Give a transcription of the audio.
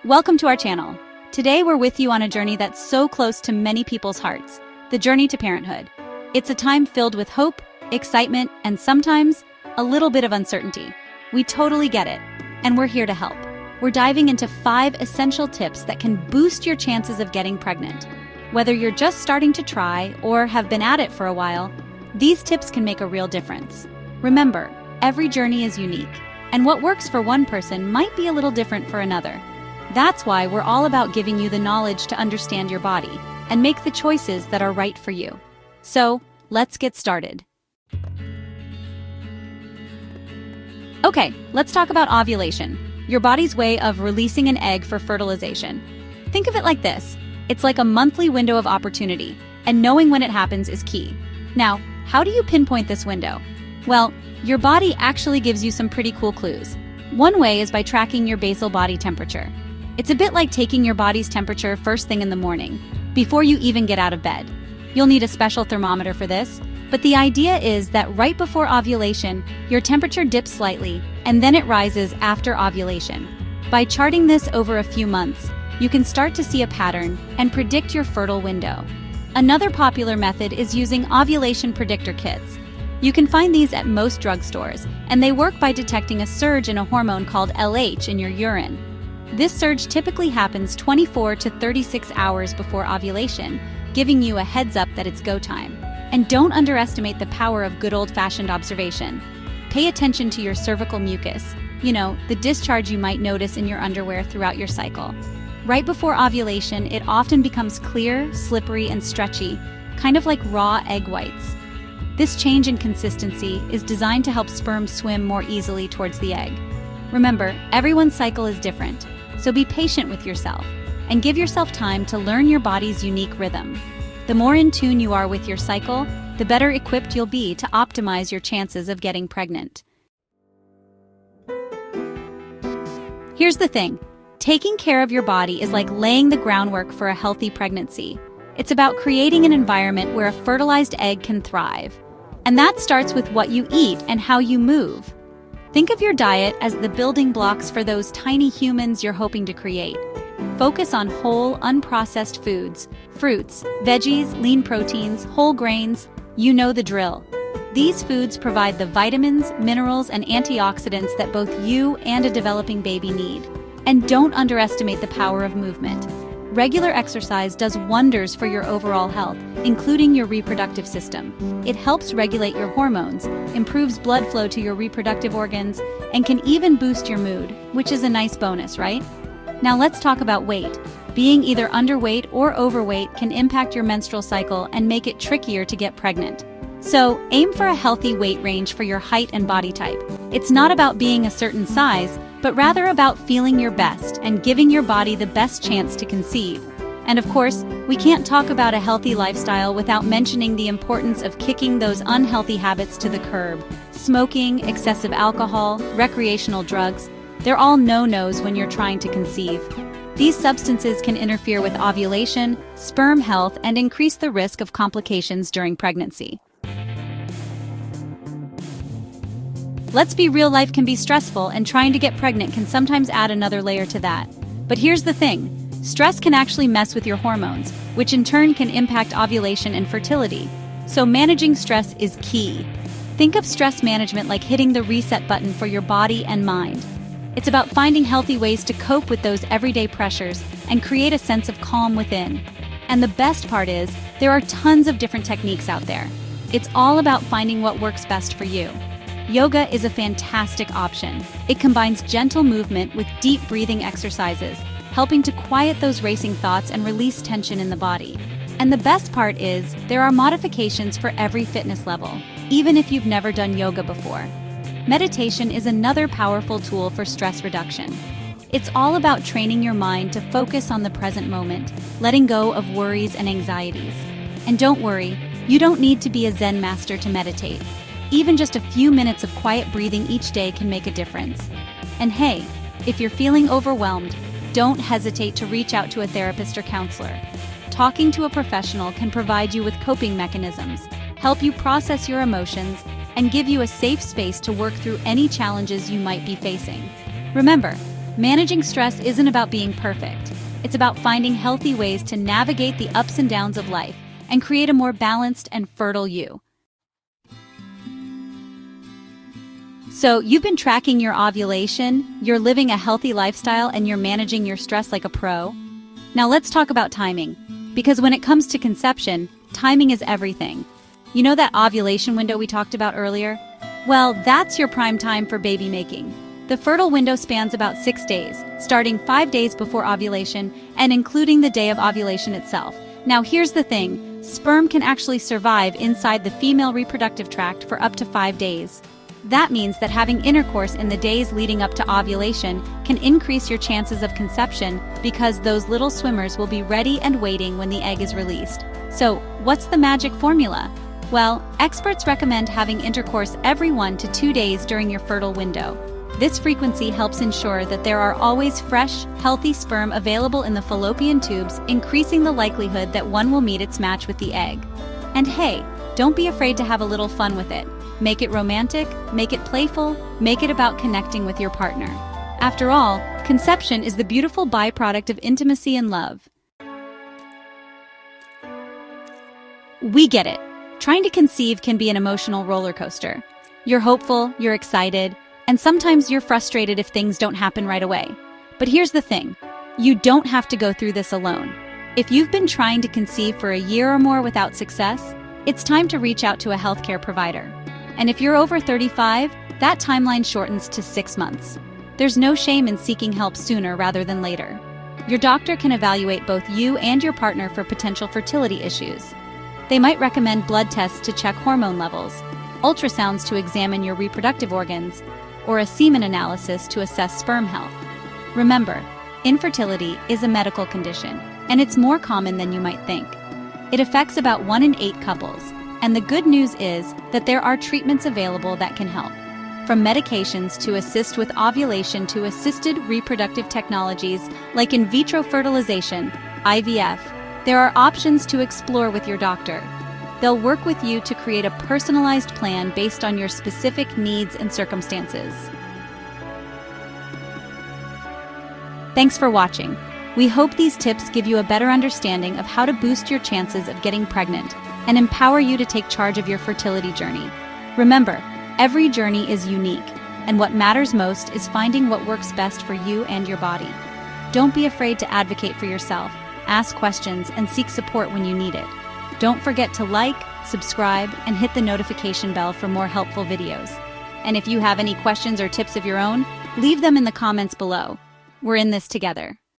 Welcome to our channel. Today we're with you on a journey that's so close to many people's hearts, the journey to parenthood. It's a time filled with hope, excitement, and sometimes a little bit of uncertainty. We totally get it, and we're here to help. We're diving into 5 essential tips that can boost your chances of getting pregnant. Whether you're just starting to try or have been at it for a while, these tips can make a real difference. Remember, every journey is unique, and what works for one person might be a little different for another. That's why we're all about giving you the knowledge to understand your body and make the choices that are right for you. So, let's get started. Okay, let's talk about ovulation, your body's way of releasing an egg for fertilization. Think of it like this. It's like a monthly window of opportunity, and knowing when it happens is key. Now, how do you pinpoint this window? Well, your body actually gives you some pretty cool clues. One way is by tracking your basal body temperature. It's a bit like taking your body's temperature first thing in the morning, before you even get out of bed. You'll need a special thermometer for this, but the idea is that right before ovulation, your temperature dips slightly, and then it rises after ovulation. By charting this over a few months, you can start to see a pattern and predict your fertile window. Another popular method is using ovulation predictor kits. You can find these at most drugstores, and they work by detecting a surge in a hormone called LH in your urine. This surge typically happens 24 to 36 hours before ovulation, giving you a heads up that it's go time. And don't underestimate the power of good old-fashioned observation. Pay attention to your cervical mucus, the discharge you might notice in your underwear throughout your cycle. Right before ovulation, it often becomes clear, slippery, and stretchy, kind of like raw egg whites. This change in consistency is designed to help sperm swim more easily towards the egg. Remember, everyone's cycle is different, so be patient with yourself and give yourself time to learn your body's unique rhythm. The more in tune you are with your cycle, the better equipped you'll be to optimize your chances of getting pregnant. Here's the thing. Taking care of your body is like laying the groundwork for a healthy pregnancy. It's about creating an environment where a fertilized egg can thrive. And that starts with what you eat and how you move. Think of your diet as the building blocks for those tiny humans you're hoping to create. Focus on whole, unprocessed foods, fruits, veggies, lean proteins, whole grains. You know the drill. These foods provide the vitamins, minerals, and antioxidants that both you and a developing baby need. And don't underestimate the power of movement. Regular exercise does wonders for your overall health, including your reproductive system. It helps regulate your hormones, improves blood flow to your reproductive organs, and can even boost your mood, which is a nice bonus, right? Now let's talk about weight. Being either underweight or overweight can impact your menstrual cycle and make it trickier to get pregnant. So, aim for a healthy weight range for your height and body type. It's not about being a certain size, but rather about feeling your best and giving your body the best chance to conceive. And of course, we can't talk about a healthy lifestyle without mentioning the importance of kicking those unhealthy habits to the curb. Smoking, excessive alcohol, recreational drugs, they're all no-nos when you're trying to conceive. These substances can interfere with ovulation, sperm health, and increase the risk of complications during pregnancy. Let's be real, life can be stressful, and trying to get pregnant can sometimes add another layer to that. But here's the thing. Stress can actually mess with your hormones, which in turn can impact ovulation and fertility. So managing stress is key. Think of stress management like hitting the reset button for your body and mind. It's about finding healthy ways to cope with those everyday pressures and create a sense of calm within. And the best part is, there are tons of different techniques out there. It's all about finding what works best for you. Yoga is a fantastic option. It combines gentle movement with deep breathing exercises, helping to quiet those racing thoughts and release tension in the body. And the best part is, there are modifications for every fitness level, even if you've never done yoga before. Meditation is another powerful tool for stress reduction. It's all about training your mind to focus on the present moment, letting go of worries and anxieties. And don't worry, you don't need to be a Zen master to meditate. Even just a few minutes of quiet breathing each day can make a difference. And hey, if you're feeling overwhelmed, don't hesitate to reach out to a therapist or counselor. Talking to a professional can provide you with coping mechanisms, help you process your emotions, and give you a safe space to work through any challenges you might be facing. Remember, Managing stress isn't about being perfect. It's about finding healthy ways to navigate the ups and downs of life and create a more balanced and fertile you. So, you've been tracking your ovulation, you're living a healthy lifestyle, and you're managing your stress like a pro. Now let's talk about timing, because when it comes to conception, timing is everything. You know that ovulation window we talked about earlier? Well, that's your prime time for baby making. The fertile window spans about 6 days, starting 5 days before ovulation and including the day of ovulation itself. Now here's the thing, sperm can actually survive inside the female reproductive tract for up to 5 days. That means that having intercourse in the days leading up to ovulation can increase your chances of conception because those little swimmers will be ready and waiting when the egg is released. So, what's the magic formula? Well, experts recommend having intercourse every 1 to 2 days during your fertile window. This frequency helps ensure that there are always fresh, healthy sperm available in the fallopian tubes, increasing the likelihood that one will meet its match with the egg. And hey, don't be afraid to have a little fun with it. Make it romantic, make it playful, make it about connecting with your partner. After all, conception is the beautiful byproduct of intimacy and love. We get it. Trying to conceive can be an emotional roller coaster. You're hopeful, you're excited, and sometimes you're frustrated if things don't happen right away. But here's the thing, you don't have to go through this alone. If you've been trying to conceive for a year or more without success, it's time to reach out to a healthcare provider. And if you're over 35, that timeline shortens to 6 months. There's no shame in seeking help sooner rather than later. Your doctor can evaluate both you and your partner for potential fertility issues. They might recommend blood tests to check hormone levels, ultrasounds to examine your reproductive organs, or a semen analysis to assess sperm health. Remember, infertility is a medical condition, and it's more common than you might think. It affects about 1 in 8 couples, and the good news is that there are treatments available that can help. From medications to assist with ovulation to assisted reproductive technologies like in vitro fertilization, IVF, there are options to explore with your doctor. They'll work with you to create a personalized plan based on your specific needs and circumstances. Thanks for watching. We hope these tips give you a better understanding of how to boost your chances of getting pregnant and empower you to take charge of your fertility journey. Remember, every journey is unique, and what matters most is finding what works best for you and your body. Don't be afraid to advocate for yourself, ask questions, and seek support when you need it. Don't forget to like, subscribe, and hit the notification bell for more helpful videos. And if you have any questions or tips of your own, leave them in the comments below. We're in this together.